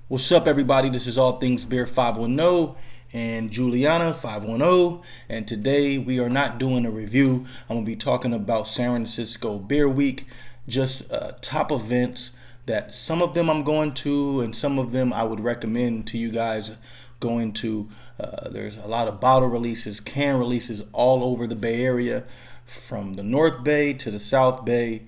What's up, everybody? This is All Things Beer 510 and Giuliana 510. And today we are not doing a review. I'm going to be talking about San Francisco Beer Week, just top events that some of them I'm going to and some of them I would recommend to you guys going to. There's a lot of bottle releases, can releases all over the Bay Area, from the North Bay to the South Bay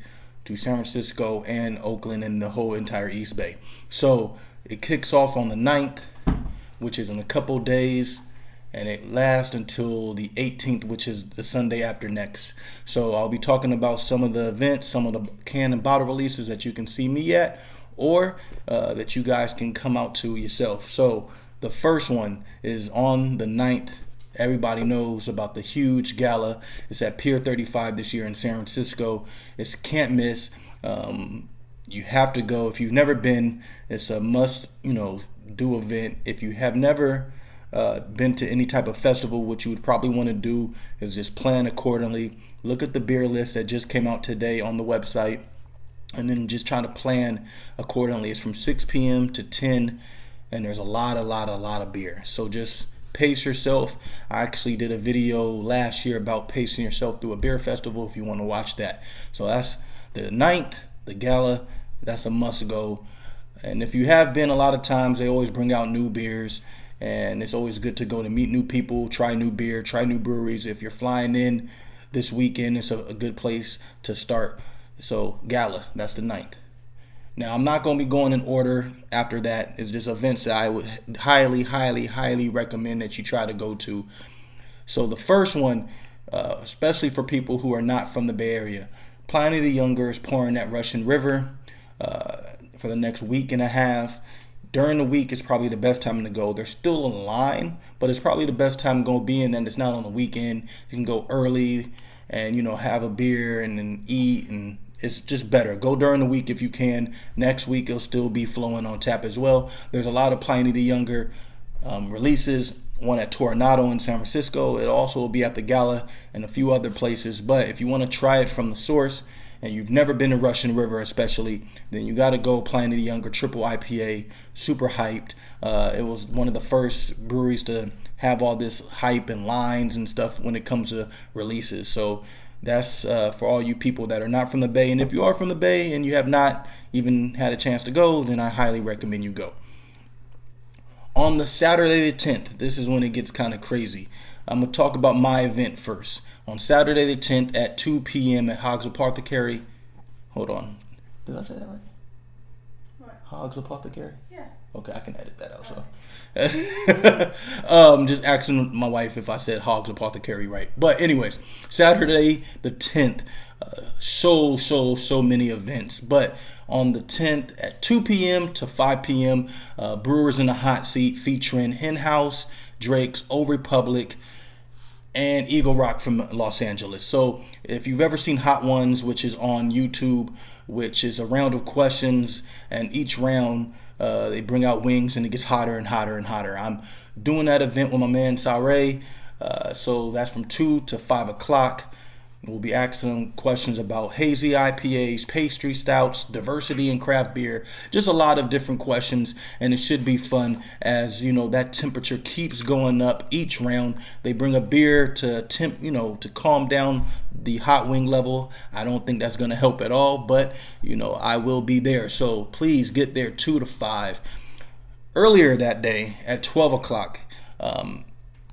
to San Francisco and Oakland and the whole entire East Bay. So it kicks off on the 9th, which is in a couple days, and it lasts until the 18th, which is the Sunday after next. So I'll be talking about some of the events, some of the can and bottle releases that you can see me at, or that you guys can come out to yourself. So the first one is on the 9th. Everybody knows about the huge gala. It's at Pier 35 this year in San Francisco. It's can't miss. You have to go. If you've never been, it's a must, do event. If you have never been to any type of festival, what you would probably want to do is just plan accordingly. Look at the beer list that just came out today on the website, and then just try to plan accordingly. It's from 6 p.m. to 10, and there's a lot of beer. So just pace yourself. I actually did a video last year about pacing yourself through a beer festival if you want to watch that. So that's the 9th, the gala. That's a must go. And if you have been, a lot of times they always bring out new beers, and it's always good to go to meet new people, try new beer, try new breweries. If you're flying in this weekend, it's a good place to start. So gala, that's the 9th. Now, I'm not going to be going in order after that. It's just events that I would highly recommend that you try to go to. So the first one, especially for people who are not from the Bay Area, Pliny the Younger is pouring at Russian River for the next week and a half. During the week is probably the best time to go. There's still a line, but it's probably the best time to go be in, and it's not on the weekend. You can go early and, have a beer and then eat, and it's just better. Go during the week if you can. Next week it'll still be flowing on tap as well. There's a lot of Pliny the Younger releases. One at Toronado in San Francisco. It also will be at the Gala and a few other places. But if you want to try it from the source and you've never been to Russian River especially, then you got to go Pliny the Younger Triple IPA. Super hyped. It was one of the first breweries to have all this hype and lines and stuff when it comes to releases. So that's for all you people that are not from the Bay. And if you are from the Bay and you have not even had a chance to go, then I highly recommend you go. On the Saturday the 10th, this is when it gets kind of crazy. I'm going to talk about my event first. On Saturday the 10th at 2 p.m. at Hogs Apothecary. Hold on. Did I say that right? What? Hogs Apothecary? Yeah. Okay, I can edit that out. So, just asking my wife if I said Hogs Apothecary right. But anyways, Saturday the 10th, so many events. But on the 10th at 2 p.m. to 5 p.m., Brewers in the Hot Seat featuring Hen House, Drake's, Old Republic, and Eagle Rock from Los Angeles. So if you've ever seen Hot Ones, which is on YouTube, which is a round of questions, and each round they bring out wings and it gets hotter and hotter and hotter. I'm doing that event with my man Sare. So that's from 2 to 5 o'clock. We'll be asking them questions about hazy IPAs, pastry stouts, diversity in craft beer, just a lot of different questions, and it should be fun as, that temperature keeps going up each round. They bring a beer to to calm down the hot wing level. I don't think that's going to help at all, but, I will be there. So please get there 2 to 5. Earlier that day at 12 o'clock,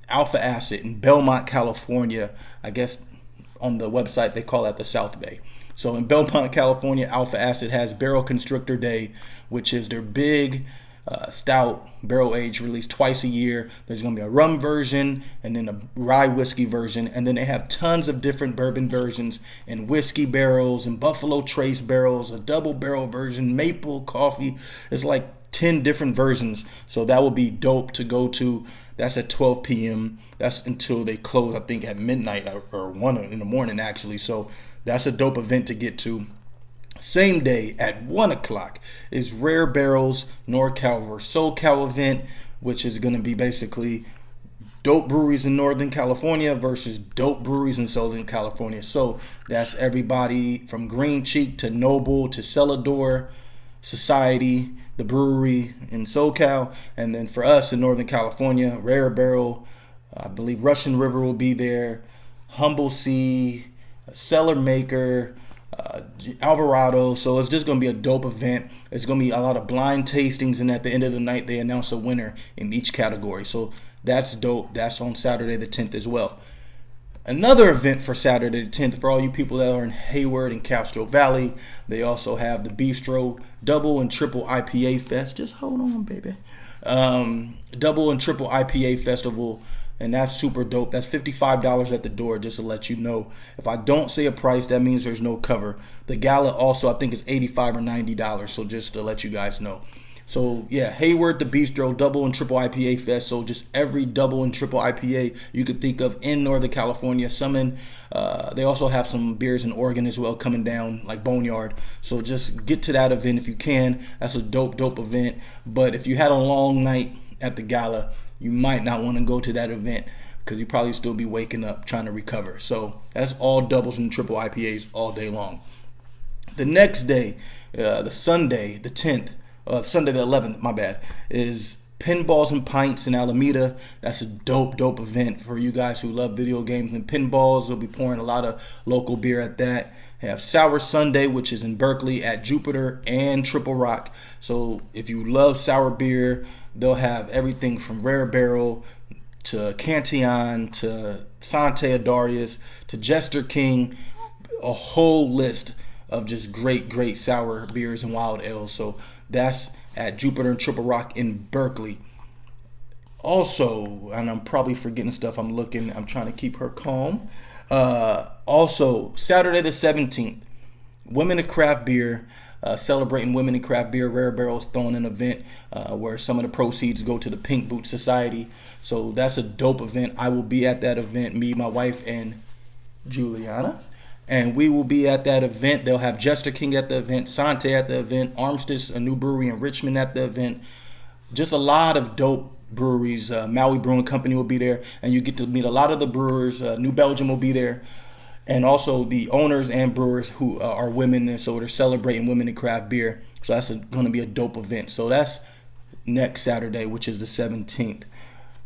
Alpha Acid in Belmont, California, I guess on the website they call that the South Bay. So in Belmont, California, Alpha Acid has Barrel Constrictor Day, which is their big stout barrel age release twice a year. There's going to be a rum version and then a rye whiskey version, and then they have tons of different bourbon versions and whiskey barrels and Buffalo Trace barrels, a double barrel version, maple coffee. It's like 10 different versions. So that will be dope to go to. That's at 12 p.m. That's until they close, I think, at midnight or 1 in the morning, actually. So that's a dope event to get to. Same day at 1 o'clock is Rare Barrels NorCal vs. SoCal event, which is going to be basically dope breweries in Northern California versus dope breweries in Southern California. So that's everybody from Green Cheek to Noble to Celador Society the brewery in SoCal. And then for us in Northern California, Rare Barrel, I believe Russian River will be there, Humble Sea, Cellar Maker, Alvarado. So it's just going to be a dope event. It's going to be a lot of blind tastings, and at the end of the night, they announce a winner in each category. So that's dope. That's on Saturday the 10th as well. Another event for Saturday the 10th, for all you people that are in Hayward and Castro Valley, they also have the Bistro Double and Triple IPA Fest. Just hold on, baby. Double and Triple IPA Festival, and that's super dope. That's $55 at the door, just to let you know. If I don't say a price, that means there's no cover. The gala also, I think, is $85 or $90, so just to let you guys know. So yeah, Hayward, the Bistro, Double and Triple IPA Fest. So just every Double and Triple IPA you could think of in Northern California. They also have some beers in Oregon as well coming down, like Boneyard. So just get to that event if you can. That's a dope event. But if you had a long night at the gala, you might not want to go to that event because you probably still be waking up trying to recover. So that's all doubles and triple IPAs all day long. The next day, the Sunday, the 10th, Sunday the 11th, my bad, is Pinballs and Pints in Alameda. That's a dope event for you guys who love video games and pinballs. They'll be pouring a lot of local beer at that. They have Sour Sunday, which is in Berkeley at Jupiter and Triple Rock. So if you love sour beer, they'll have everything from Rare Barrel to Cantillon to Sante Adarius to Jester King, a whole list of just great sour beers and wild ales. So that's at Jupiter and Triple Rock in Berkeley. Also, and I'm probably forgetting stuff, I'm trying to keep her calm. Also, Saturday the 17th, Women in Craft Beer, celebrating women in craft beer. Rare Barrel is throwing an event where some of the proceeds go to the Pink Boot Society. So that's a dope event. I will be at that event, me, my wife, and Giuliana. And we will be at that event. They'll have Jester King at the event, Sante at the event, Armistice, a new brewery in Richmond, at the event. Just a lot of dope breweries. Maui Brewing Company will be there, and you get to meet a lot of the brewers. New Belgium will be there, and also the owners and brewers who are women, and so they're celebrating women in craft beer. So that's going to be a dope event. So that's next Saturday, which is the 17th.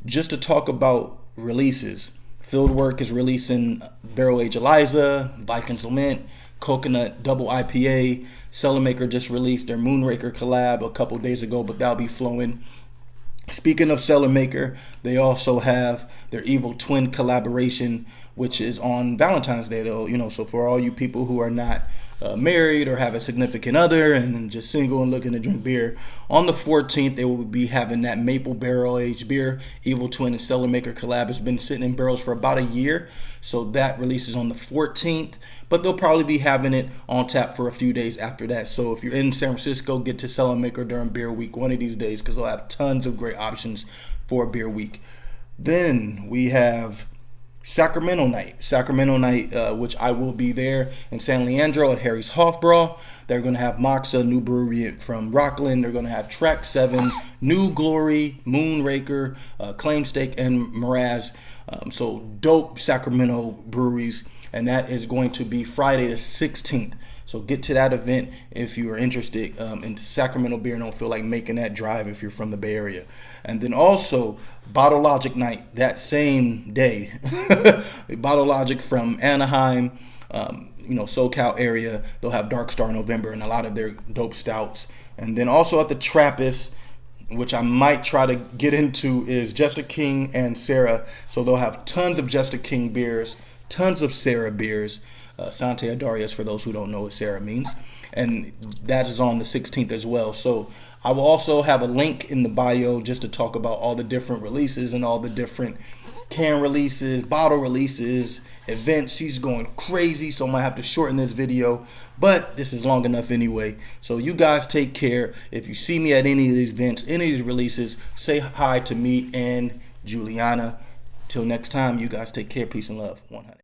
Just to talk about releases, Fieldwork is releasing Barrel Age Eliza, Vikings Lament, Coconut Double IPA. Cellar Maker just released their Moonraker collab a couple days ago, but that'll be flowing. Speaking of Cellar Maker, they also have their Evil Twin collaboration, which is on Valentine's Day, though. So for all you people who are not married or have a significant other and just single and looking to drink beer, on the 14th they will be having that maple barrel aged beer. Evil Twin and Cellar Maker collab has been sitting in barrels for about a year, so that releases on the 14th, but they'll probably be having it on tap for a few days after that. So if you're in San Francisco, get to Cellar Maker during beer week one of these days, because they'll have tons of great options for beer week. Then we have Sacramento Night, which I will be there in San Leandro at Harry's Hofbrau. They're going to have Moxa, new brewery from Rockland. They're going to have Track 7, New Glory, Moonraker, Claim Steak, and Miraz. So dope Sacramento breweries, and that is going to be Friday the 16th. So get to that event if you are interested in Sacramento beer and don't feel like making that drive if you're from the Bay Area. And then also Bottle Logic Night that same day. Bottle Logic from Anaheim, SoCal area. They'll have Dark Star in November and a lot of their dope stouts. And then also at the Trappist, which I might try to get into, is Jester King and Sarah. So they'll have tons of Jester King beers, tons of Sarah beers. Sante Adarius, for those who don't know what Sarah means. And that is on the 16th as well. So I will also have a link in the bio just to talk about all the different releases and all the different can releases, bottle releases, events. She's going crazy, so I might have to shorten this video, but this is long enough anyway. So you guys take care. If you see me at any of these events, any of these releases, say hi to me and Giuliana. Till next time, you guys take care. Peace and love. 100.